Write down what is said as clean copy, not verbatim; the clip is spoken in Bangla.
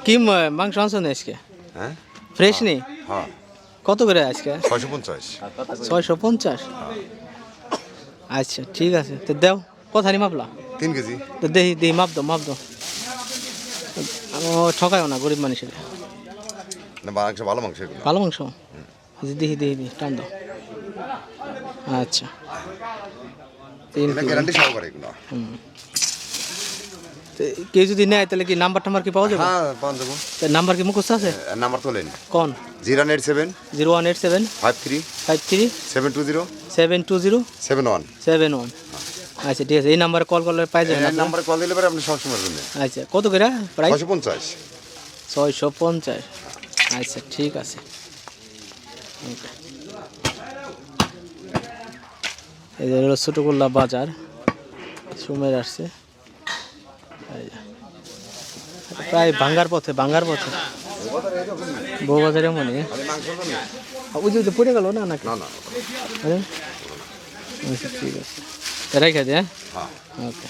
কি মাংস আনছো না আজকে? হ্যাঁ ফ্রেশ নেই? হ্যাঁ কত করে আজকে? 650। 650। আচ্ছা ঠিক আছে, তো দেও কথা নি মাপলা 3 কেজি। তো দেখি দেখি মাপ দাও মাপ দাও, ঠকায়ও না গরিব মানুষের। না মাংস ভালো মাংস এগুলো। ভালো মাংস দেখি দেখি দেখি টান দাও। আচ্ছা 3 এটা কেজি। গ্যারান্টি সহকারে এগুলো। তো কেউ যদি নেয় তাহলে কি নাম্বার টাম্বার কি পাওয়া যাবে? হ্যাঁ পান দেবো। নাম্বার কি মুখস্থ আছে? নাম্বার তোলেন কোন? 087 0187 53 53 720 720 71। 71। আচ্ছা ঠিক আছে, এই নাম্বারে কল করলে পাই যাবেন এই আপনারা? নাম্বারে কল দিলে পরে আপনি সবসময় শুনবেন। আচ্ছা কত করে প্রাইস? 650। 650। আচ্ছা ঠিক আছে। ওকে। এই যে হলো ছোটগোল্লা বাজার, সুমের আসছে এই যে। প্রায় ভাঙ্গার পথে বউবাজারে মনে ওই যে পড়ে গেল না নাকি? না না আচ্ছা ঠিক আছে, রেখে দে। হ্যাঁ ওকে।